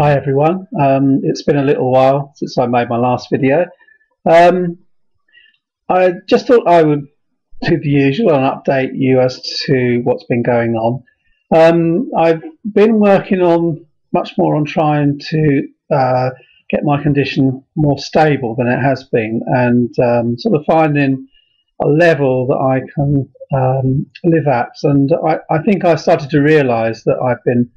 Hi everyone. It's been a little while since I made my last video. Um, I just thought I would do the usual and update you as to what's been going on. I've been working on much more on trying to get my condition more stable than it has been, and sort of finding a level that I can live at. And I think I started to realise that I've been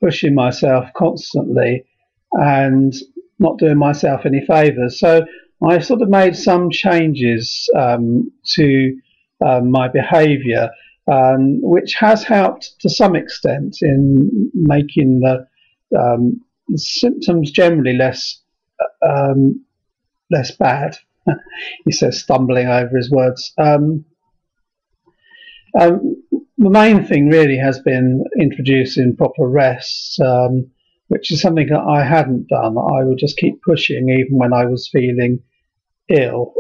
pushing myself constantly and not doing myself any favours. So I sort of made some changes to my behaviour, which has helped to some extent in making the symptoms generally less bad. He says, stumbling over his words. The main thing really has been introducing proper rest, which is something that I hadn't done. I would just keep pushing even when I was feeling ill,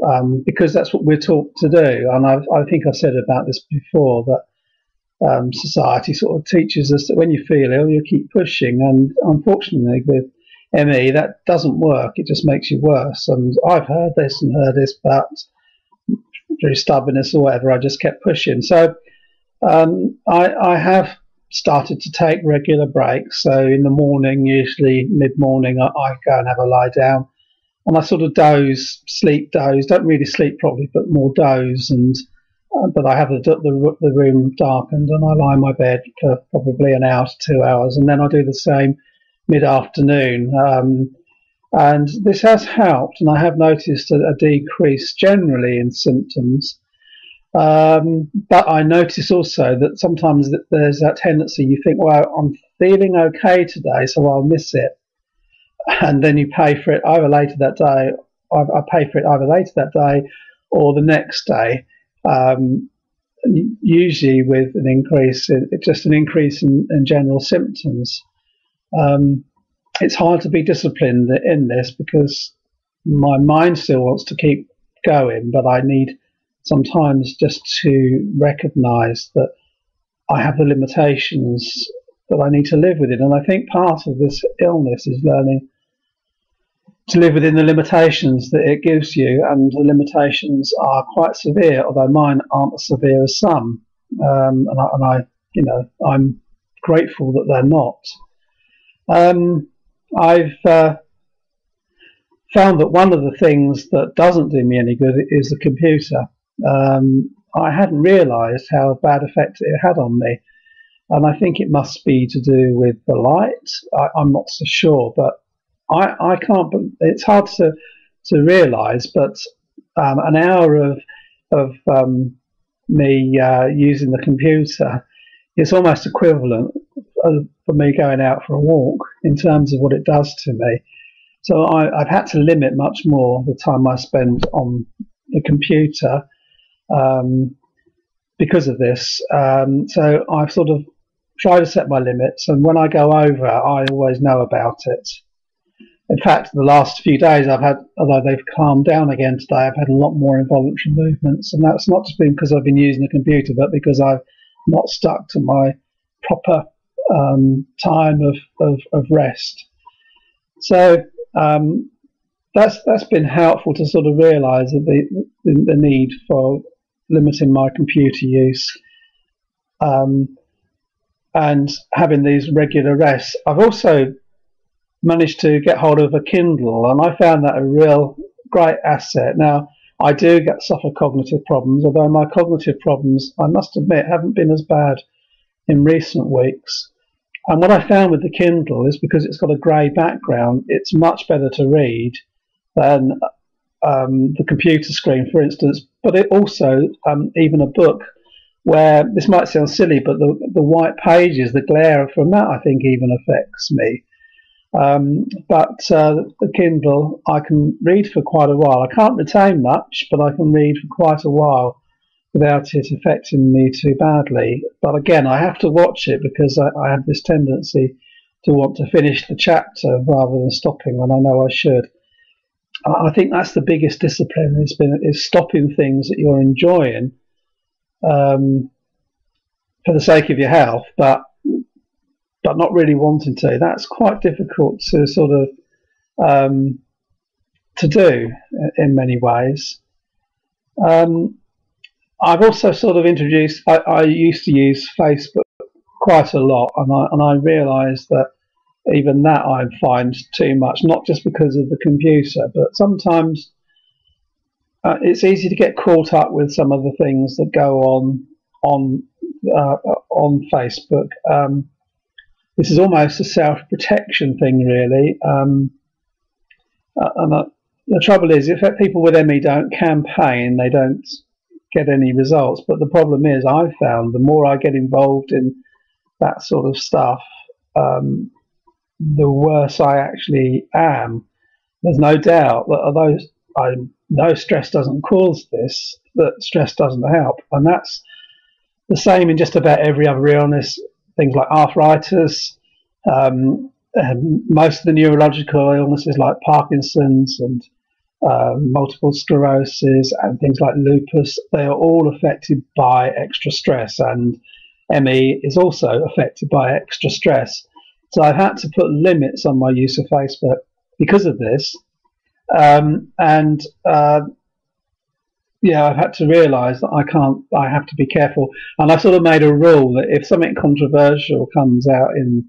because that's what we're taught to do. And I think I've said about this before, that society sort of teaches us that when you feel ill, you keep pushing. And unfortunately, with ME, that doesn't work. It just makes you worse. And I've heard this, but through stubbornness or whatever, I just kept pushing. So I have started to take regular breaks. So in the morning, usually mid-morning, I go and have a lie down, and I sort of sleep doze. Don't really sleep properly, but more doze. And but I have the room darkened, and I lie in my bed for probably an hour to 2 hours, and then I do the same mid-afternoon. And this has helped, and I have noticed a decrease generally in symptoms. But I notice also that sometimes there's that tendency, you think, well, I'm feeling okay today, so I'll miss it. And then you pay for it either later that day, I pay for it either later that day or the next day, usually with an increase, just an increase in general symptoms. It's hard to be disciplined in this because my mind still wants to keep going, but I need sometimes just to recognize that I have the limitations that I need to live within. And I think part of this illness is learning to live within the limitations that it gives you, and the limitations are quite severe, although mine aren't as severe as some. I'm grateful that they're not. I've found that one of the things that doesn't do me any good is the computer. I hadn't realised how bad effect it had on me, and I think it must be to do with the light. I'm not so sure, but I can't. It's hard to realise, but an hour of me using the computer is almost equivalent for me going out for a walk in terms of what it does to me. So I've had to limit much more the time I spend on the computer because of this. So I've sort of tried to set my limits, and when I go over, I always know about it. In fact, the last few days I've had, although they've calmed down again today, I've had a lot more involuntary movements, and that's not just been because I've been using the computer, but because I've not stuck to my proper time of rest. So that's been helpful to sort of realise the need for limiting my computer use and having these regular rests. I've also managed to get hold of a Kindle, and I found that a real great asset. Now, I do suffer cognitive problems, although my cognitive problems, I must admit, haven't been as bad in recent weeks. And what I found with the Kindle is, because it's got a grey background, it's much better to read than the computer screen, for instance. But it also, even a book, where this might sound silly, but the white pages, the glare from that, I think even affects me. But the Kindle, I can read for quite a while. I can't retain much, but I can read for quite a while without it affecting me too badly. But again, I have to watch it because I have this tendency to want to finish the chapter rather than stopping when I know I should. I think that's the biggest discipline is stopping things that you're enjoying for the sake of your health, but but not really wanting to. That's quite difficult to sort of to do in many ways. I've also sort of introduced. I used to use Facebook quite a lot, and I realised that even that I find too much. Not just because of the computer, but sometimes it's easy to get caught up with some of the things that go on Facebook. This is almost a self-protection thing, really. The trouble is, if people with ME don't campaign, they don't get any results. But the problem is, I've found the more I get involved in that sort of stuff, the worse I actually am. There's no doubt that although I know stress doesn't cause this, that stress doesn't help. And that's the same in just about every other illness, things like arthritis, most of the neurological illnesses like Parkinson's and multiple sclerosis and things like lupus, they are all affected by extra stress, and ME is also affected by extra stress. So I've had to put limits on my use of Facebook because of this, I've had to realise that I have to be careful, and I sort of made a rule that if something controversial comes out in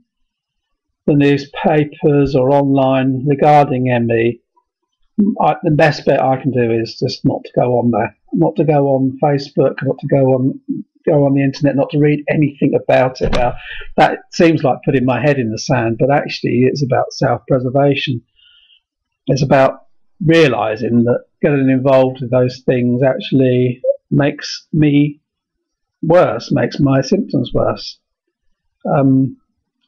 the newspapers or online regarding ME, the best bet I can do is just not to go on there, not to go on Facebook, not to go on the internet, not to read anything about it. Now, that seems like putting my head in the sand, but actually it's about self-preservation. It's about realising that getting involved with those things actually makes me worse, makes my symptoms worse.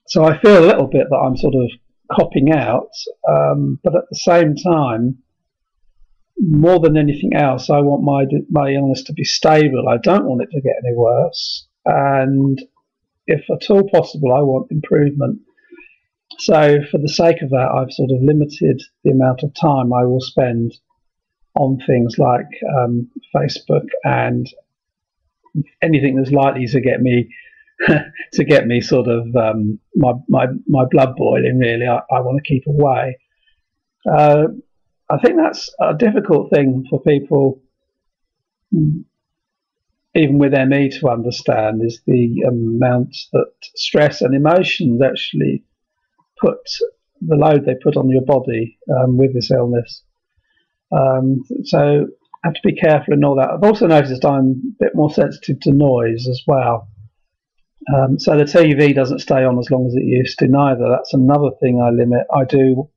So I feel a little bit that I'm sort of copping out, but at the same time, more than anything else, I want my illness to be stable. I don't want it to get any worse, and if at all possible, I want improvement. So for the sake of that, I've sort of limited the amount of time I will spend on things like Facebook and anything that's likely to get me sort of my blood boiling. Really, I want to keep away. I think that's a difficult thing for people, even with ME, to understand, is the amount that stress and emotions actually put, the load they put on your body with this illness. So I have to be careful in all that. I've also noticed I'm a bit more sensitive to noise as well. So the TV doesn't stay on as long as it used to neither. That's another thing I limit. I do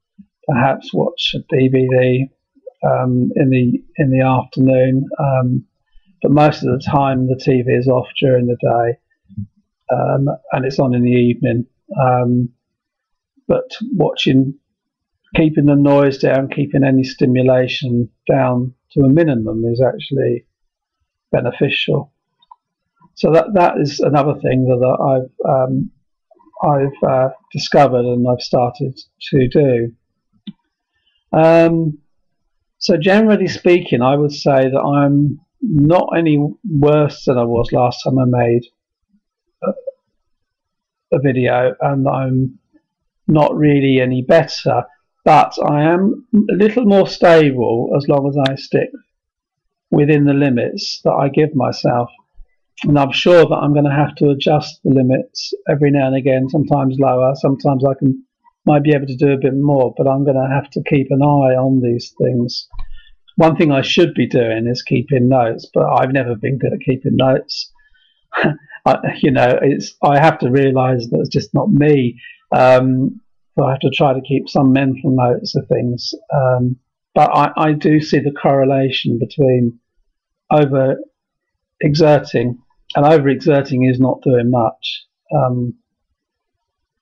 perhaps watch a DVD in the afternoon, but most of the time the TV is off during the day, and it's on in the evening. But keeping the noise down, keeping any stimulation down to a minimum is actually beneficial. So that is another thing that I've discovered and I've started to do. So generally speaking, I would say that I'm not any worse than I was last time I made a video, and I'm not really any better, but I am a little more stable as long as I stick within the limits that I give myself. And I'm sure that I'm going to have to adjust the limits every now and again, sometimes lower, sometimes I might be able to do a bit more, but I'm going to have to keep an eye on these things. One thing I should be doing is keeping notes, but I've never been good at keeping notes. I have to realise that it's just not me. So I have to try to keep some mental notes of things. But I do see the correlation between over-exerting, and over-exerting is not doing much.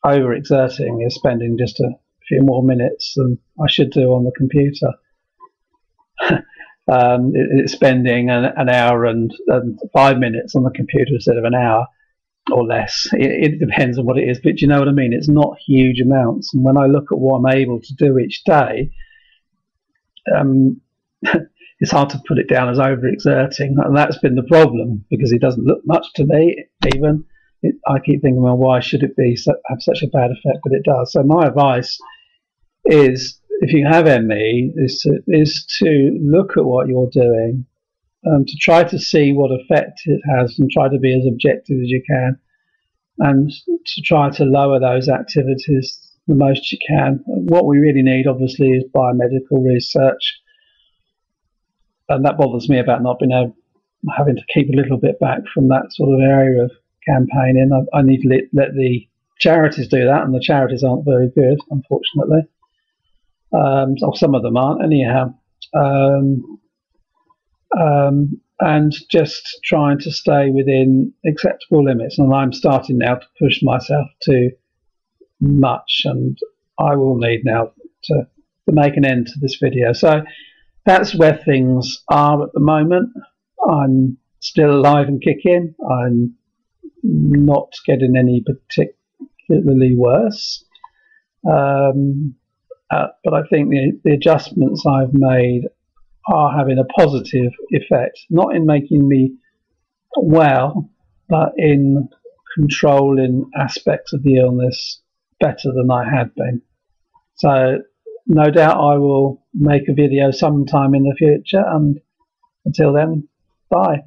Over-exerting is spending just a few more minutes than I should do on the computer. It's spending an hour and 5 minutes on the computer instead of an hour or less. It depends on what it is, but you know what I mean? It's not huge amounts. And when I look at what I'm able to do each day, it's hard to put it down as overexerting, and that's been the problem, because it doesn't look much to me even. I keep thinking, well, why should it have such a bad effect? But it does. So my advice is, if you have ME, is to look at what you're doing, to try to see what effect it has, and try to be as objective as you can, and to try to lower those activities the most you can. What we really need, obviously, is biomedical research, and that bothers me about not being having to keep a little bit back from that sort of area of campaigning. I need to let the charities do that, and the charities aren't very good, unfortunately. Or some of them aren't, anyhow. And just trying to stay within acceptable limits. And I'm starting now to push myself too much, and I will need now to make an end to this video. So that's where things are at the moment. I'm still alive and kicking. I'm not getting any particularly worse. But I think the adjustments I've made are having a positive effect, not in making me well, but in controlling aspects of the illness better than I had been. So no doubt I will make a video sometime in the future, and until then, bye.